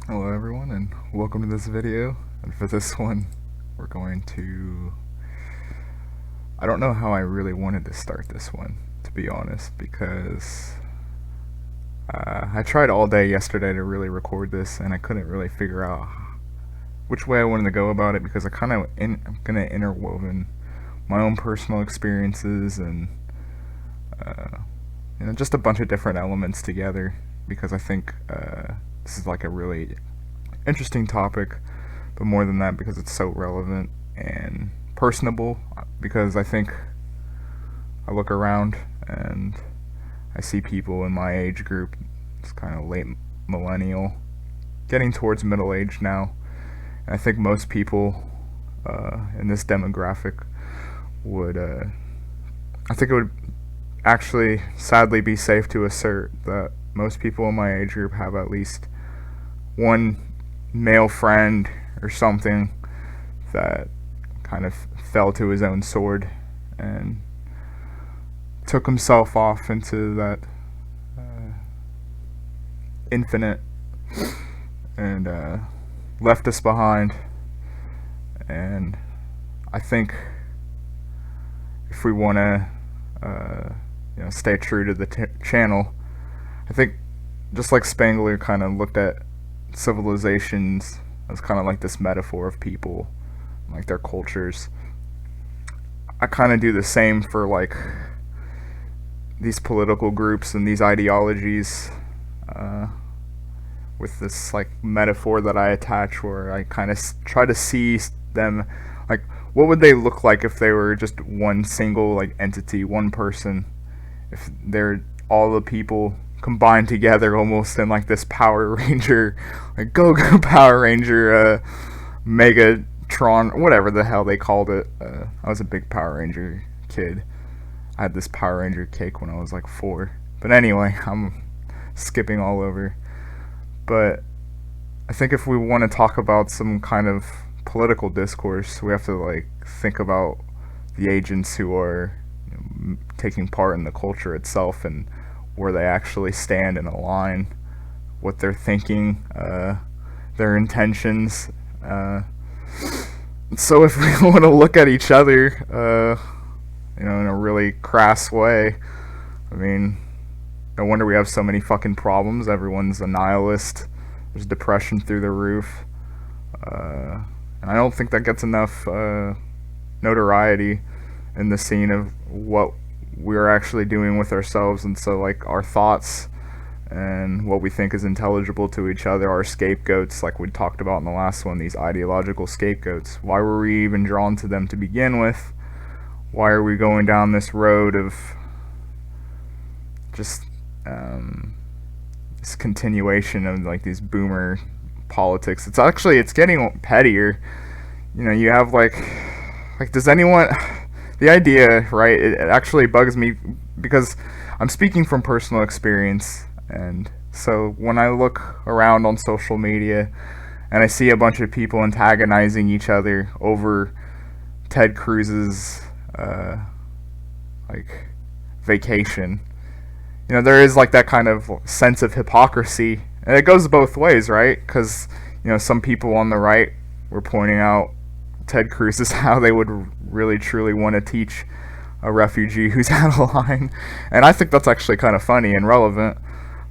Hello everyone and welcome to this video. And for this one we're going to I don't know how I really wanted to start this one, to be honest, because I tried all day yesterday to really record this and I couldn't really figure out which way I wanted to go about it, because I'm gonna interwoven my own personal experiences and just a bunch of different elements together, because I think this is like a really interesting topic, but more than that, because it's so relevant and personable. Because I think I look around and I see people in my age group, it's kind of late millennial, getting towards middle age now, and I think most people in this demographic would, I think it would actually sadly be safe to assert that most people in my age group have at least one male friend or something that kind of fell to his own sword and took himself off into that infinite and left us behind. And I think if we want to stay true to the channel, I think just like Spangler kind of looked at civilizations as kind of like this metaphor of people, like their cultures, I kind of do the same for like these political groups and these ideologies, with this like metaphor that I attach, where I kind of try to see them like, what would they look like if they were just one single like entity, one person, if they're all the people combined together almost in like this Power Ranger, like go Power Ranger, Megatron, whatever the hell they called it. I was a big Power Ranger kid. I had this Power Ranger cake when I was like 4. But anyway, I'm skipping all over. But I think if we want to talk about some kind of political discourse, we have to like think about the agents who are taking part in the culture itself, and where they actually stand and align, what they're thinking, their intentions. So if we want to look at each other, in a really crass way, I mean, no wonder we have so many fucking problems. Everyone's a nihilist. There's depression through the roof. And I don't think that gets enough notoriety in the scene of what we're actually doing with ourselves. And so like our thoughts and what we think is intelligible to each other are scapegoats, like we talked about in the last one, these ideological scapegoats. Why were we even drawn to them to begin with? Why are we going down this road of just this continuation of like these boomer politics? It's getting pettier. You have like does anyone, the idea, right, it actually bugs me, because I'm speaking from personal experience. And so when I look around on social media and I see a bunch of people antagonizing each other over Ted Cruz's like vacation, there is like that kind of sense of hypocrisy, and it goes both ways, right? Because some people on the right were pointing out Ted Cruz is how they would really truly want to teach a refugee who's out of line, and I think that's actually kind of funny and relevant.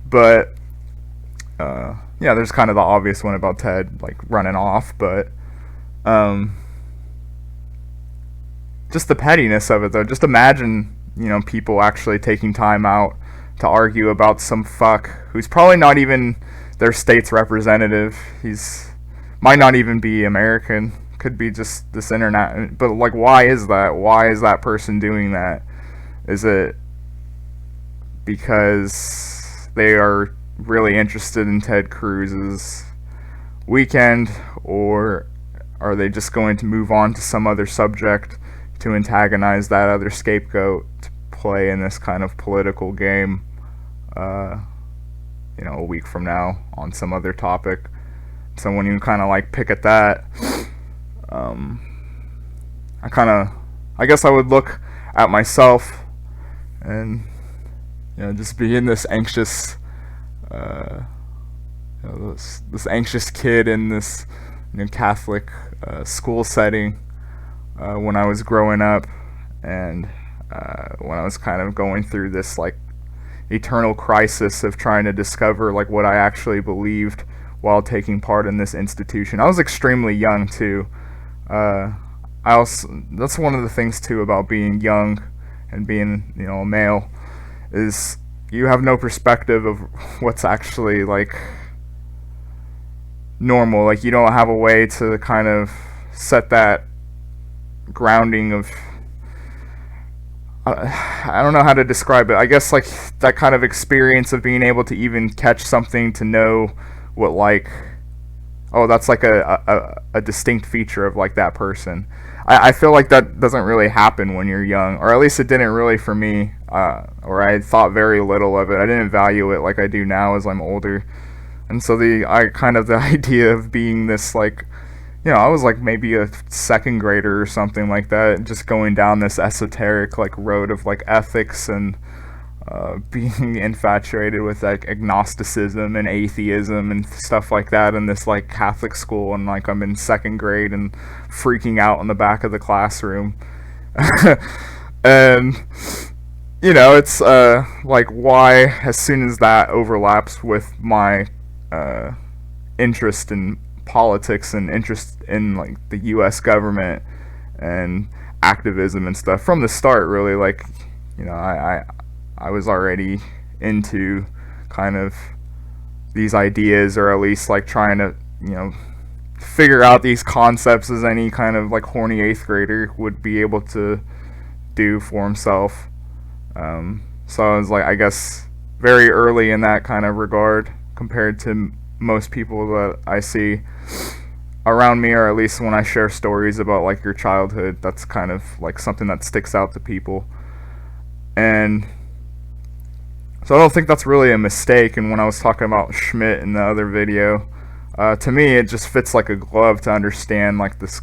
But yeah, there's kind of the obvious one about Ted like running off, but just the pettiness of it, though. Just imagine, people actually taking time out to argue about some fuck who's probably not even their state's representative. He's might not even be American. Could be just this internet. But like, why is that? Why is that person doing that? Is it because they are really interested in Ted Cruz's weekend, or are they just going to move on to some other subject to antagonize that other scapegoat to play in this kind of political game, a week from now on some other topic? So when you kind of like pick at that, I guess I would look at myself and just be in this anxious this anxious kid in this Catholic school setting when I was growing up, and when I was kind of going through this like eternal crisis of trying to discover like what I actually believed while taking part in this institution. I was extremely young too. I also, that's one of the things too about being young and being a male, is you have no perspective of what's actually like normal. Like you don't have a way to kind of set that grounding of I don't know how to describe it. I guess like that kind of experience of being able to even catch something, to know what like, oh, that's like a distinct feature of like that person. I feel like that doesn't really happen when you're young, or at least it didn't really for me, or I thought very little of it. I didn't value it like I do now as I'm older. And so the idea of being this like, I was like maybe a second grader or something like that, just going down this esoteric like road of like ethics and being infatuated with like agnosticism and atheism and stuff like that in this like Catholic school, and like I'm in second grade and freaking out in the back of the classroom. And it's like, why, as soon as that overlaps with my interest in politics and interest in like the US government and activism and stuff from the start, really, like I was already into kind of these ideas, or at least like trying to figure out these concepts as any kind of like horny 8th grader would be able to do for himself. So I was like, I guess, very early in that kind of regard compared to most people that I see around me, or at least when I share stories about like your childhood, that's kind of like something that sticks out to people. And so I don't think that's really a mistake. And when I was talking about Schmidt in the other video, to me it just fits like a glove to understand like this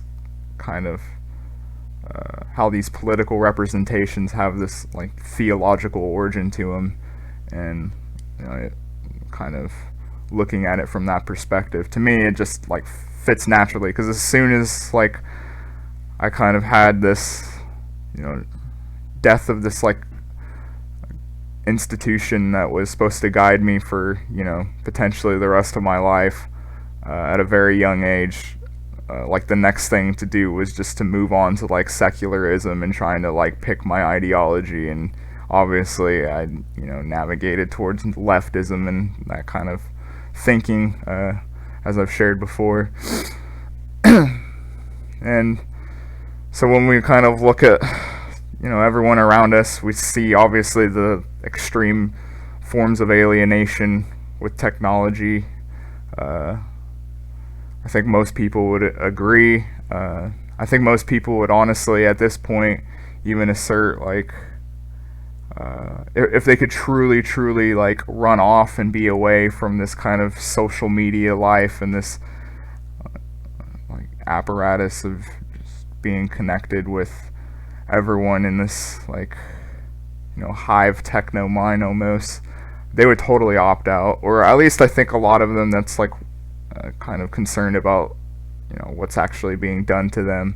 kind of how these political representations have this like theological origin to them, and it kind of looking at it from that perspective, to me it just like fits naturally, because as soon as like I kind of had this death of this like institution that was supposed to guide me for potentially the rest of my life, at a very young age, like the next thing to do was just to move on to like secularism and trying to like pick my ideology. And obviously I navigated towards leftism and that kind of thinking, as I've shared before. And so when we kind of look at everyone around us, we see obviously the extreme forms of alienation with technology. I think most people would agree. I think most people would honestly at this point even assert like, if they could truly like run off and be away from this kind of social media life and this like apparatus of just being connected with everyone in this like hive techno mind almost, they would totally opt out. Or at least I think a lot of them that's like kind of concerned about what's actually being done to them,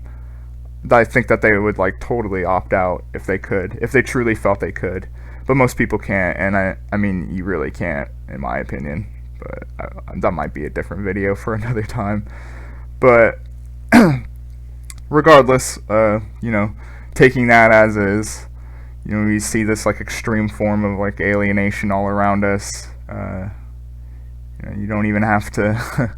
I think that they would like totally opt out if they could, if they truly felt they could. But most people can't, and I mean you really can't, in my opinion. But that might be a different video for another time. But regardless, taking that as is, we see this like extreme form of like alienation all around us. You don't even have to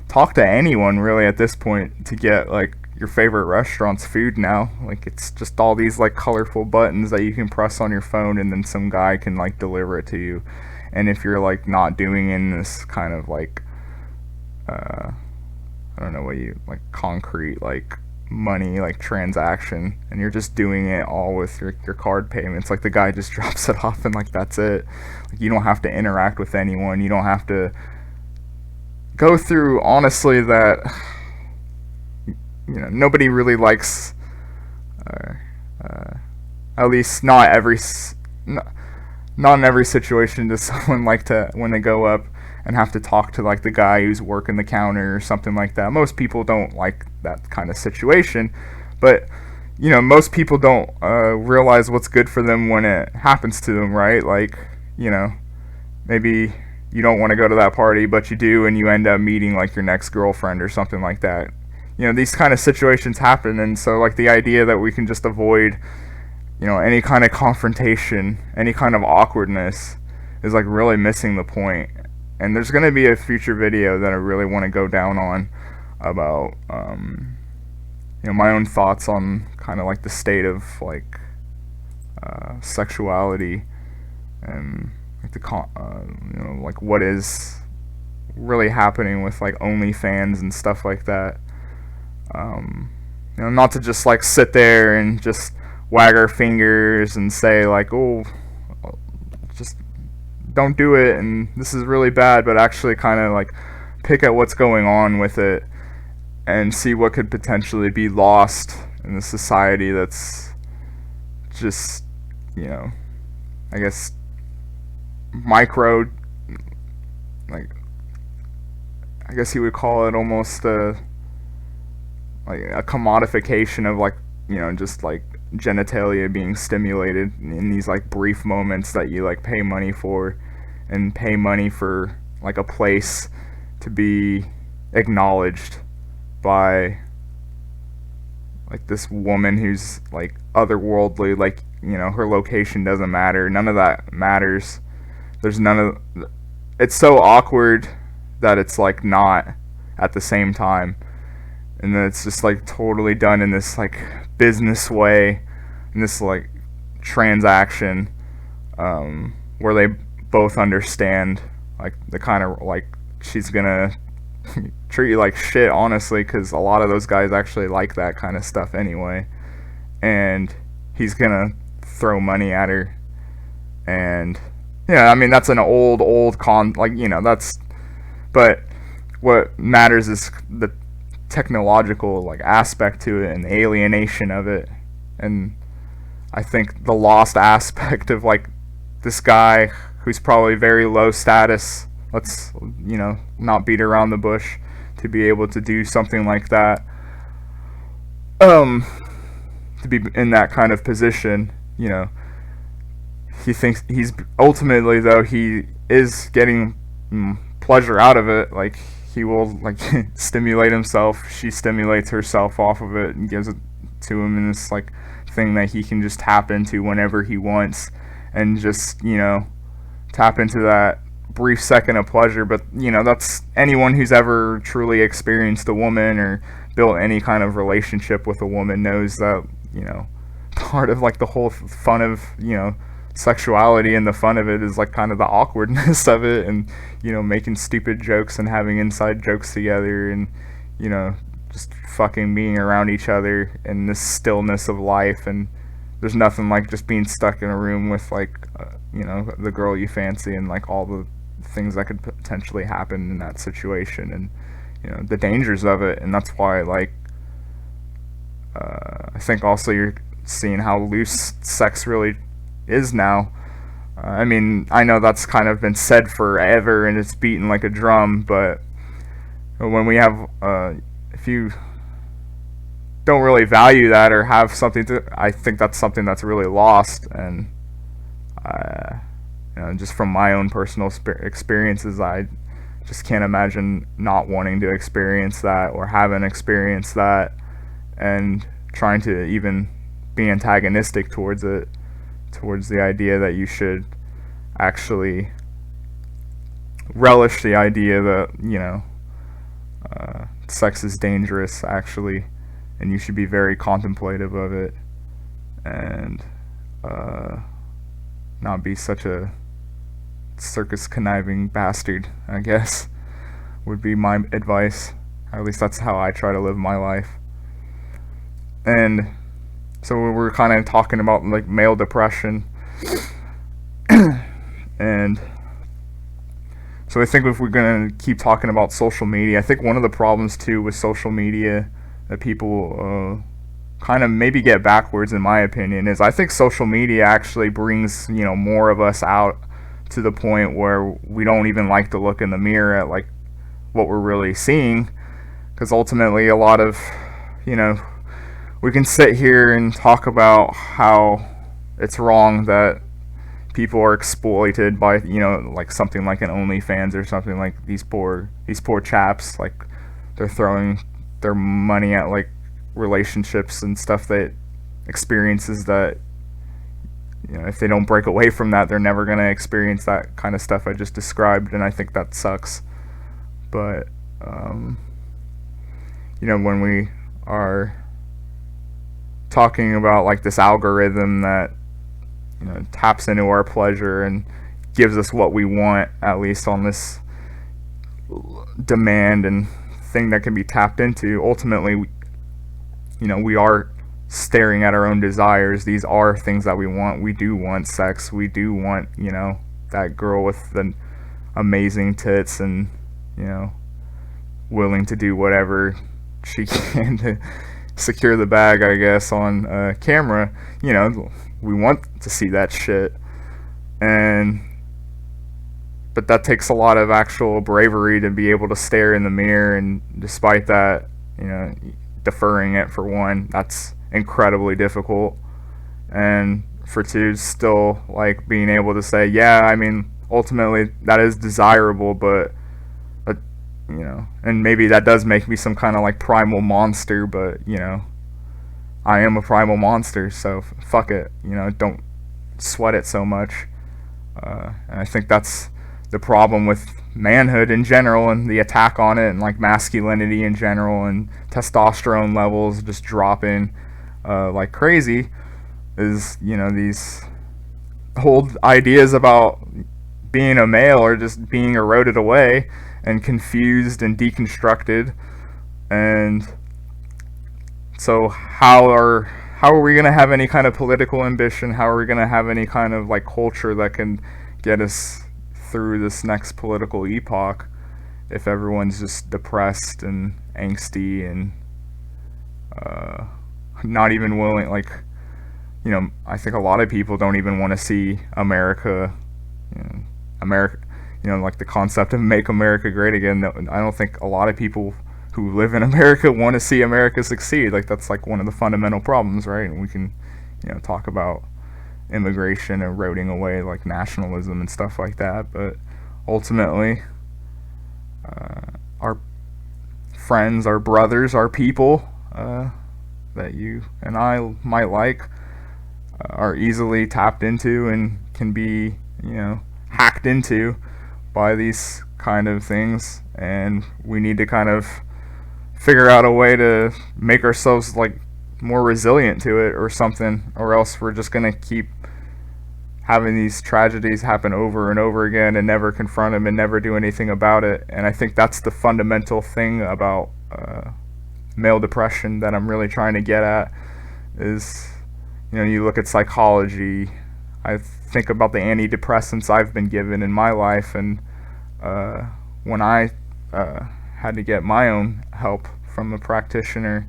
talk to anyone really at this point to get like your favorite restaurant's food now. Like it's just all these like colorful buttons that you can press on your phone, and then some guy can like deliver it to you. And if you're like not doing in this kind of like I don't know what you like, concrete like money like transaction, and you're just doing it all with your card payments, like the guy just drops it off and like that's it. Like you don't have to interact with anyone, you don't have to go through, honestly, that nobody really likes, at least not in every situation does someone like to, when they go up and have to talk to like the guy who's working the counter or something like that. Most people don't like that kind of situation, but most people don't realize what's good for them when it happens to them, right? Like, maybe you don't want to go to that party, but you do, and you end up meeting like your next girlfriend or something like that. These kind of situations happen, and so like the idea that we can just avoid, any kind of confrontation, any kind of awkwardness is like really missing the point. And there's going to be a future video that I really want to go down on about, my own thoughts on kind of like the state of like sexuality and like like what is really happening with like OnlyFans and stuff like that. Not to just like sit there and just wag our fingers and say like, oh, just don't do it and this is really bad, but actually kind of like pick at what's going on with it and see what could potentially be lost in the society that's just, I guess micro, like, I guess you would call it almost like a commodification of like, just like genitalia being stimulated in these like brief moments that you like pay money for, and pay money for like a place to be acknowledged by like this woman who's like otherworldly, like, her location doesn't matter, none of that matters. There's none of, it's so awkward that it's like not at the same time, and then it's just like totally done in this like business way, in this like transaction, where they both understand like the kind of like she's gonna treat you like shit, honestly, because a lot of those guys actually like that kind of stuff anyway, and he's gonna throw money at her. And yeah, I mean that's an old that's, but what matters is the technological like aspect to it and the alienation of it, and I think the lost aspect of like this guy who's probably very low status, let's not beat around the bush, to be able to do something like that, to be in that kind of position. He thinks he's ultimately, though, he is getting pleasure out of it. Like, he will like stimulate himself, she stimulates herself off of it and gives it to him in this like thing that he can just tap into whenever he wants, and just tap into that brief second of pleasure. But that's anyone who's ever truly experienced a woman or built any kind of relationship with a woman knows that part of like the whole fun of sexuality and the fun of it is like kind of the awkwardness of it, and making stupid jokes and having inside jokes together, and just fucking being around each other in this stillness of life. And there's nothing like just being stuck in a room with like the girl you fancy, and like all the things that could potentially happen in that situation, and the dangers of it. And that's why like I think also you're seeing how loose sex really is now. I mean, I know that's kind of been said forever and it's beaten like a drum, but when we have if you don't really value that or have something to, I think that's something that's really lost. And just from my own personal experiences, I just can't imagine not wanting to experience that or haven't experienced that, and trying to even be antagonistic towards it, towards the idea that you should actually relish the idea that sex is dangerous actually, and you should be very contemplative of it, and not be such a circus conniving bastard, I guess, would be my advice. Or at least that's how I try to live my life. And so we're kind of talking about like male depression, and so I think if we're gonna keep talking about social media, I think one of the problems too with social media that people kind of maybe get backwards, in my opinion, is I think social media actually brings more of us out to the point where we don't even like to look in the mirror at like what we're really seeing, because ultimately a lot of, you know, we can sit here and talk about how it's wrong that people are exploited by, you know, like something like an OnlyFans or something, like these poor chaps, like they're throwing their money at like relationships and stuff, that experiences that, you know, if they don't break away from that, they're never going to experience that kind of stuff I just described, and I think that sucks. But you know, when we are talking about like this algorithm that, you know, taps into our pleasure and gives us what we want, at least on this demand and thing that can be tapped into, ultimately, you know, we are staring at our own desires. These are things that we want. We do want sex. We do want, you know, that girl with the amazing tits and, you know, willing to do whatever she can to secure the bag, I guess, on camera. You know, we want to see that shit. But that takes a lot of actual bravery to be able to stare in the mirror, and despite that, you know, deferring it, for one, that's incredibly difficult, and for two, still like being able to say, yeah, I mean, ultimately that is desirable, but you know, and maybe that does make me some kind of like primal monster, but you know, I am a primal monster, so fuck it, you know, don't sweat it so much. And I think that's the problem with manhood in general, and the attack on it, and like masculinity in general, and testosterone levels just dropping like crazy, is, you know, these old ideas about being a male are just being eroded away and confused and deconstructed. And so how are we going to have any kind of political ambition? How are we going to have any kind of like culture that can get us through this next political epoch if everyone's just depressed and angsty and not even willing, like, you know, I think a lot of people don't even want to see America, you know, like the concept of make America great again. I don't think a lot of people who live in America want to see America succeed. Like, that's like one of the fundamental problems, right? And we can, you know, talk about immigration eroding away like nationalism and stuff like that, but ultimately our friends, our brothers, our people that you and I might like are easily tapped into and can be, you know, hacked into by these kind of things, and we need to kind of figure out a way to make ourselves like more resilient to it or something, or else we're just gonna keep having these tragedies happen over and over again and never confront them and never do anything about it. And I think that's the fundamental thing about male depression that I'm really trying to get at is, you know, you look at psychology, I think about the antidepressants I've been given in my life, and when I had to get my own help from a practitioner,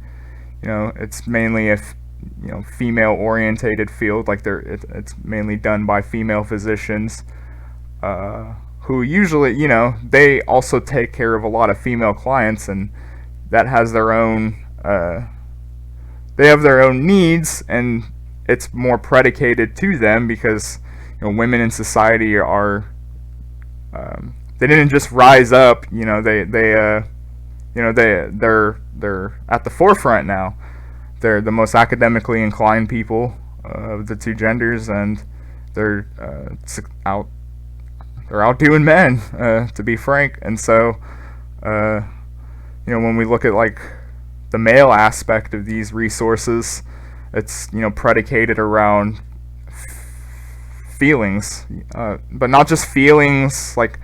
you know, it's mainly if, you know, female orientated field, like it's mainly done by female physicians who usually, you know, they also take care of a lot of female clients, and that has their own they have their own needs, and it's more predicated to them because, you know, women in society are they didn't just rise up, you know, they're at the forefront now. They're the most academically inclined people of the two genders, and they're outdoing men, to be frank. And so, you know, when we look at like the male aspect of these resources, it's, you know, predicated around feelings, but not just feelings like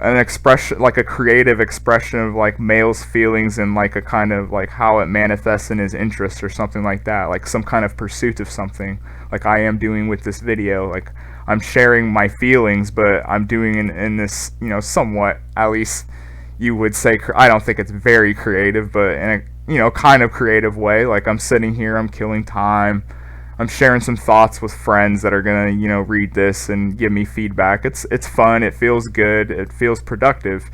an expression, like a creative expression of like male's feelings and like a kind of like how it manifests in his interests or something like that, like some kind of pursuit of something, like I am doing with this video. Like, I'm sharing my feelings, but I'm doing in this, you know, somewhat, at least you would say, I don't think it's very creative, but in a, you know, kind of creative way. Like, I'm sitting here, I'm killing time, I'm sharing some thoughts with friends that are gonna, read this and give me feedback. It's fun. It feels good. It feels productive,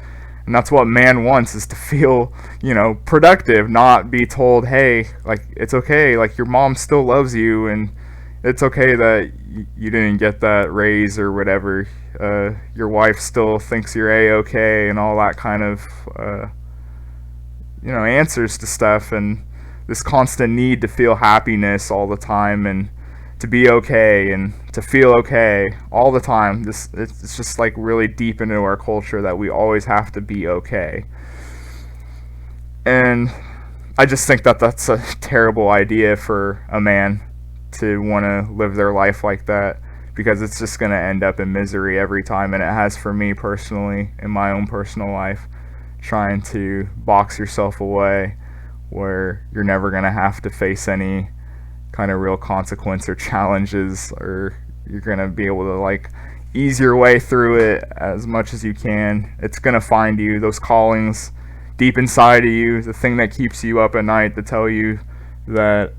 and that's what man wants, is to feel, productive, not be told, hey, like, it's okay, like, your mom still loves you, and it's okay that you didn't get that raise or whatever. Your wife still thinks you're a-okay, and all that kind of answers to stuff, and this constant need to feel happiness all the time, and to be okay and to feel okay all the time. It's just like really deep into our culture that we always have to be okay. And I just think that that's a terrible idea for a man to want to live their life like that, because it's just going to end up in misery every time, and it has for me personally in my own personal life, trying to box yourself away where you're never going to have to face any kind of real consequence or challenges, or you're going to be able to like ease your way through it as much as you can. It's going to find you, those callings deep inside of you, the thing that keeps you up at night to tell you that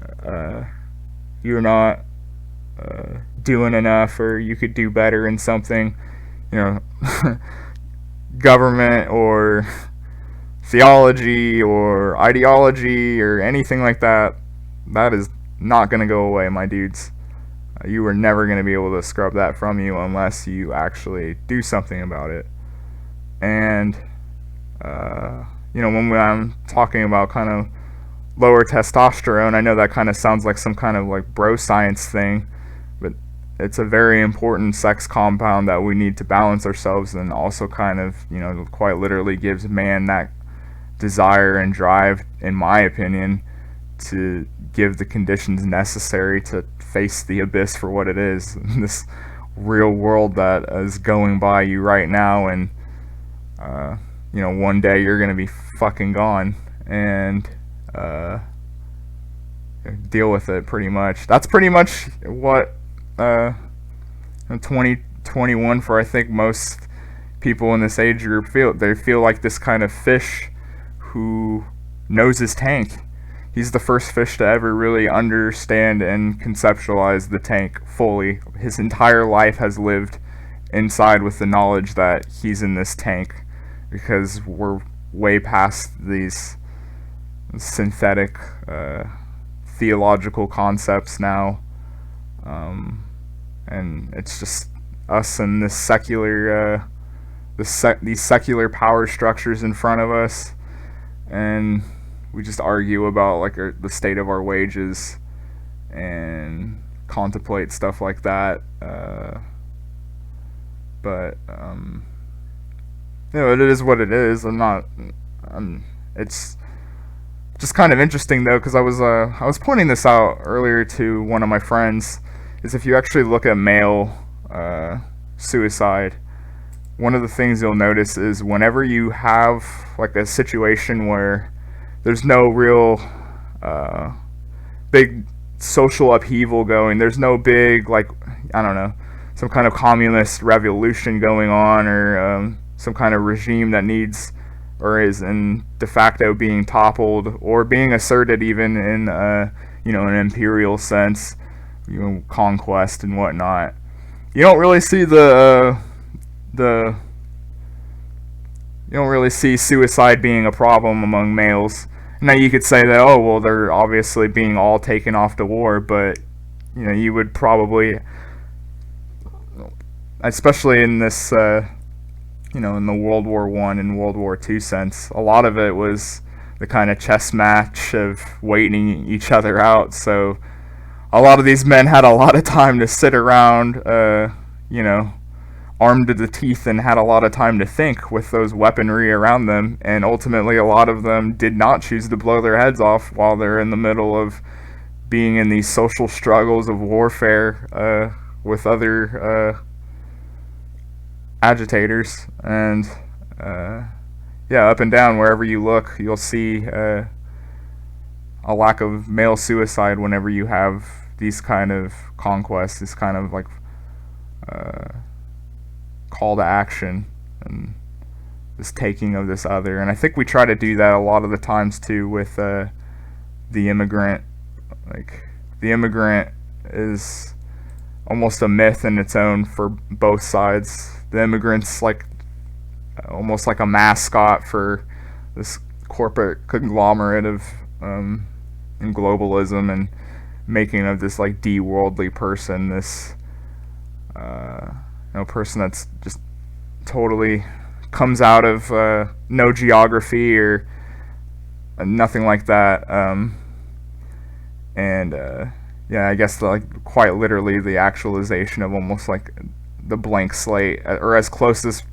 you're not doing enough, or you could do better in something, government or theology or ideology or anything like that, that is not going to go away, my dudes. You are never going to be able to scrub that from you unless you actually do something about it. And when I'm talking about kind of lower testosterone, I know that kind of sounds like some kind of like bro science thing, but it's a very important sex compound that we need to balance ourselves, and also kind of, quite literally gives man that desire and drive, in my opinion, to give the conditions necessary to face the abyss for what it is, this real world that is going by you right now. And one day you're gonna be fucking gone, and deal with it. Pretty much that's pretty much what 2021 for, I think, most people in this age group feel. They feel like this kind of fish who knows his tank. He's the first fish to ever really understand and conceptualize the tank fully. His entire life has lived inside with the knowledge that he's in this tank, because we're way past these synthetic theological concepts now, and it's just us and this secular these secular power structures in front of us, and we just argue about like the state of our wages and contemplate stuff like that. But it is what it is. It's just kind of interesting though, because I was pointing this out earlier to one of my friends. Is if you actually look at male suicide, one of the things you'll notice is whenever you have like a situation where there's no real big social upheaval going, there's no big, like, I don't know, some kind of communist revolution going on, or some kind of regime that needs or is in de facto being toppled or being asserted, even in an imperial sense, conquest and whatnot. You don't really see you don't really see suicide being a problem among males. Now you could say that, oh well, they're obviously being all taken off to war, but you would probably, especially in this in the World War I and World War II sense, a lot of it was the kind of chess match of waiting each other out. So a lot of these men had a lot of time to sit around, armed to the teeth, and had a lot of time to think with those weaponry around them. And ultimately, a lot of them did not choose to blow their heads off while they're in the middle of being in these social struggles of warfare with other agitators. And up and down, wherever you look, you'll see a lack of male suicide whenever you have these kind of conquests, this kind of like call to action and this taking of this other. And I think we try to do that a lot of the times too with the Immigrant. Like, the Immigrant is almost a myth in its own for both sides. The immigrants like almost like a mascot for this corporate conglomerate of and globalism, and making of this like de-worldly person, this person that's just totally comes out of no geography or nothing like that, and yeah, I guess like quite literally the actualization of almost like the blank slate, or as close as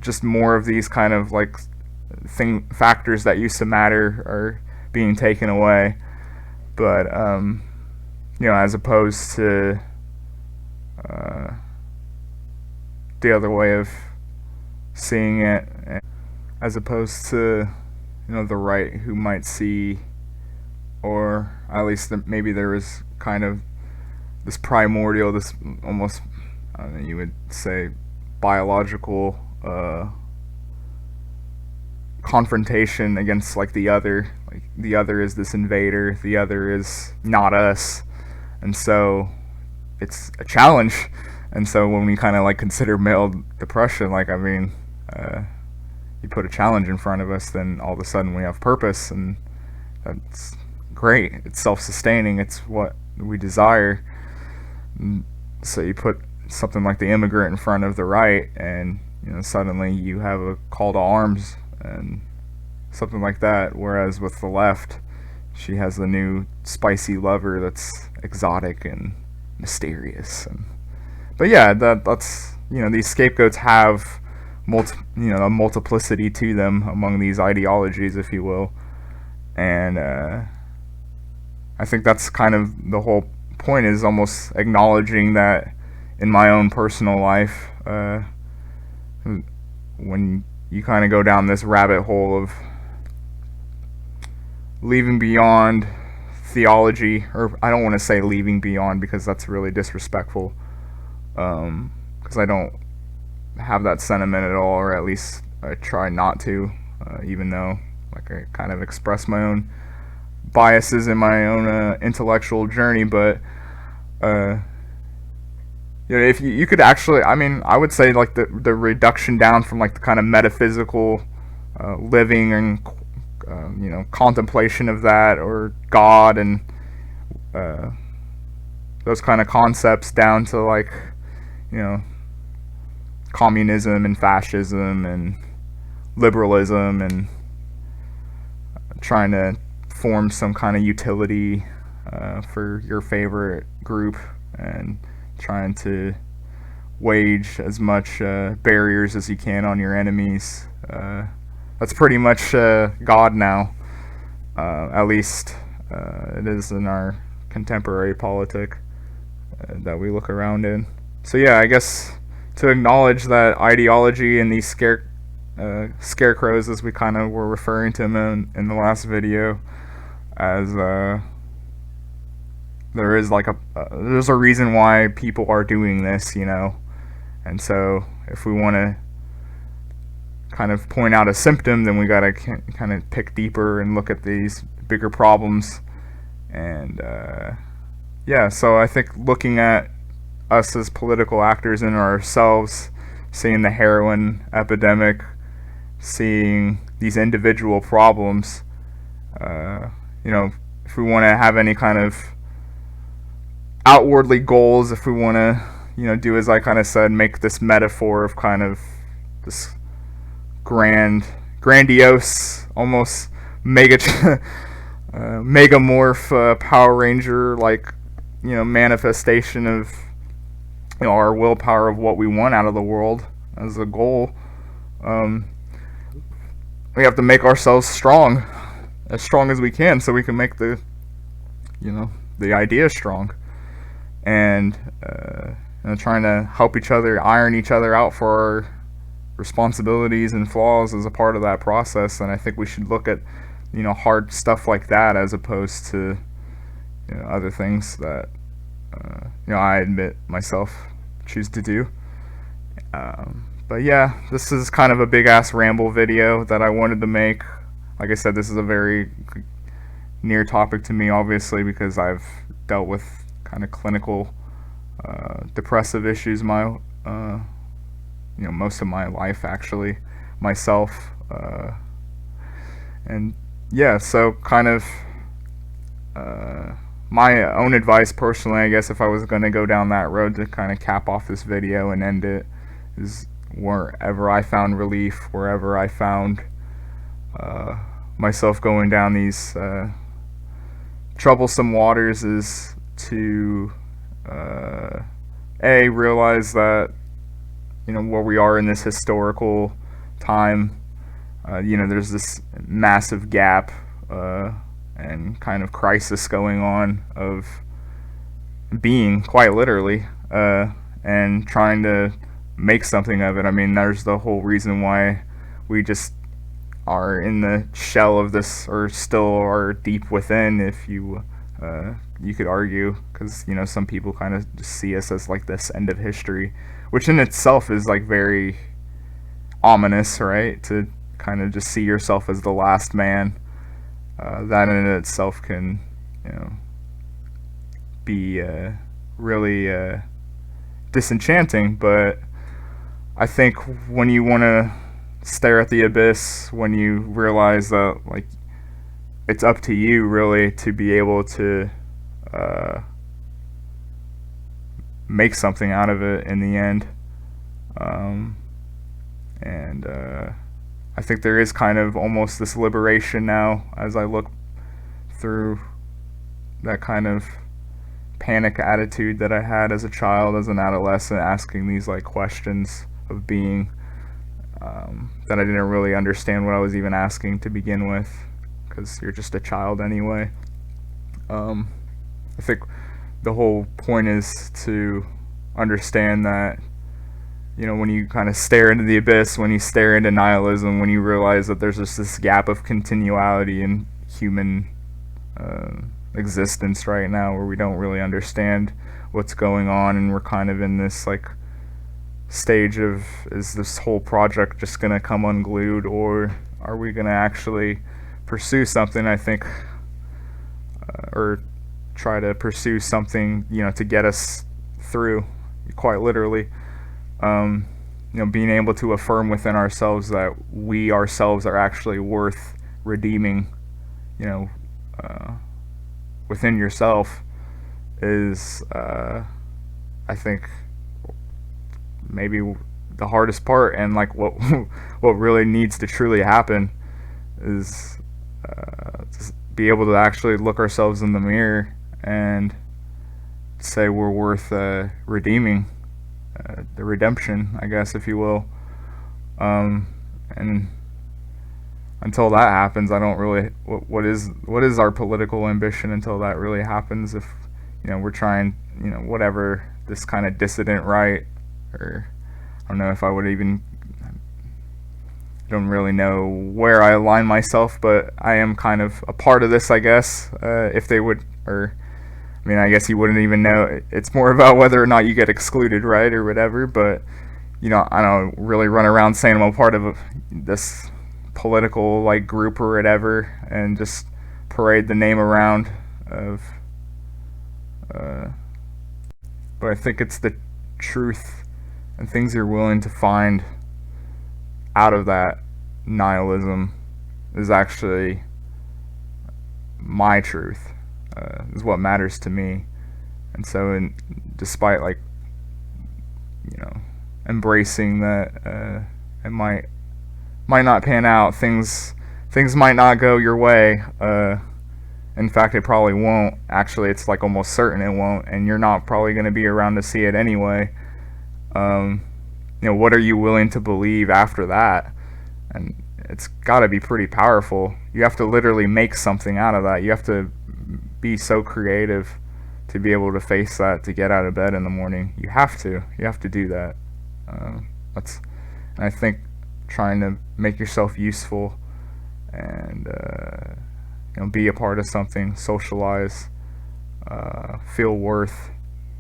just more of these kind of like factors that used to matter are being taken away. But as opposed to the other way of seeing it, as opposed to the right, who might see, or at least maybe there was kind of this primordial, this almost, I don't know, you would say biological confrontation against like the other. Like the other is this invader, the other is not us, and so it's a challenge. And so when we kind of like consider male depression, like, I mean, you put a challenge in front of us, then all of a sudden we have purpose, and that's great. It's self-sustaining. It's what we desire. So you put something like the immigrant in front of the right, and suddenly you have a call to arms and something like that. Whereas with the left, she has the new spicy lover that's exotic and mysterious. But yeah, that's these scapegoats have a multiplicity to them among these ideologies, if you will, and I think that's kind of the whole point, is almost acknowledging that in my own personal life, when you kind of go down this rabbit hole of leaving beyond theology, or I don't want to say leaving beyond because that's really disrespectful, because I don't have that sentiment at all, or at least I try not to, even though like I kind of express my own biases in my own intellectual journey. But if you could actually, I mean, I would say like the reduction down from like the kind of metaphysical living and contemplation of that, or God, and those kind of concepts, down to like communism and fascism and liberalism, and trying to form some kind of utility for your favorite group, and trying to wage as much barriers as you can on your enemies. That's pretty much God now, at least it is in our contemporary politic that we look around in. So yeah, I guess to acknowledge that ideology and these scarecrows, as we kind of were referring to them in the last video, as there is like there's a reason why people are doing this, and so if we want to kind of point out a symptom, then we gotta kind of pick deeper and look at these bigger problems. And yeah, so I think looking at us as political actors in ourselves, seeing the heroin epidemic, seeing these individual problems, if we want to have any kind of outwardly goals, if we want to do as I kind of said, make this metaphor of kind of this grandiose, almost megamorph Power Ranger like manifestation of our willpower of what we want out of the world as a goal. We have to make ourselves strong, as strong as we can, so we can make the idea strong, and trying to help each other, iron each other out for our responsibilities and flaws as a part of that process. And I think we should look at hard stuff like that, as opposed to other things that I admit myself choose to do. But yeah, this is kind of a big ass ramble video that I wanted to make. Like I said, this is a very near topic to me, obviously, because I've dealt with kind of clinical depressive issues most of my life, actually, myself. And yeah, so kind of my own advice personally, I guess, if I was going to go down that road to kind of cap off this video and end it, is wherever I found relief, wherever I found myself going down these troublesome waters, is to realize that where we are in this historical time, there's this massive gap and kind of crisis going on of being, quite literally, and trying to make something of it. I mean, there's the whole reason why we just are in the shell of this, or still are deep within, if you could argue, because some people kind of just see us as like this end of history, which in itself is like very ominous, right? To kind of just see yourself as the last man, that in itself can be really disenchanting. But I think when you want to stare at the abyss, when you realize that like it's up to you really to be able to make something out of it in the end, and I think there is kind of almost this liberation now as I look through that kind of panic attitude that I had as a child, as an adolescent, asking these like questions of being, that I didn't really understand what I was even asking to begin with, because you're just a child anyway. I think the whole point is to understand that when you kind of stare into the abyss, when you stare into nihilism, when you realize that there's just this gap of continuality in human existence right now, where we don't really understand what's going on, and we're kind of in this like stage of, is this whole project just gonna come unglued, or are we gonna actually pursue something? I think, or try to pursue something to get us through, quite literally. Being able to affirm within ourselves that we ourselves are actually worth redeeming, within yourself, is, I think, maybe the hardest part, and like what really needs to truly happen is to be able to actually look ourselves in the mirror and say we're worth redeeming. The redemption, I guess, if you will. And until that happens, I don't really. What is our political ambition until that really happens? If we're trying, whatever, this kind of dissident right, or I don't know if I would even. I don't really know where I align myself, but I am kind of a part of this, I guess. If they would, or I mean, I guess you wouldn't even know. It's more about whether or not you get excluded, right, or whatever. But I don't really run around saying I'm a part of this political like group or whatever, and just parade the name around of. But I think it's the truth and things you're willing to find out of that nihilism is actually my truth. Is what matters to me. And so, despite like embracing that it might not pan out, things might not go your way, in fact it probably won't. Actually, it's like almost certain it won't, and you're not probably going to be around to see it anyway. What are you willing to believe after that? And it's got to be pretty powerful. You have to literally make something out of that. You have to be so creative to be able to face that, to get out of bed in the morning. You have to do that. And I think trying to make yourself useful and be a part of something, socialize, feel worth,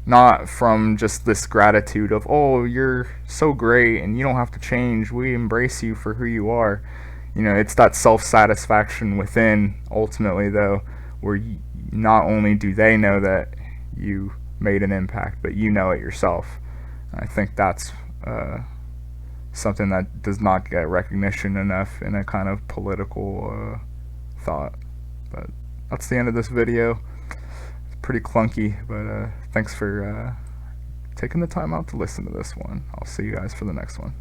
not from just this gratitude of, oh, you're so great and you don't have to change, we embrace you for who you are. It's that self-satisfaction within, ultimately, though, where not only do they know that you made an impact, but you know it yourself. And I think that's something that does not get recognition enough in a kind of political thought. But that's the end of this video. It's pretty clunky, but thanks for taking the time out to listen to this one. I'll see you guys for the next one.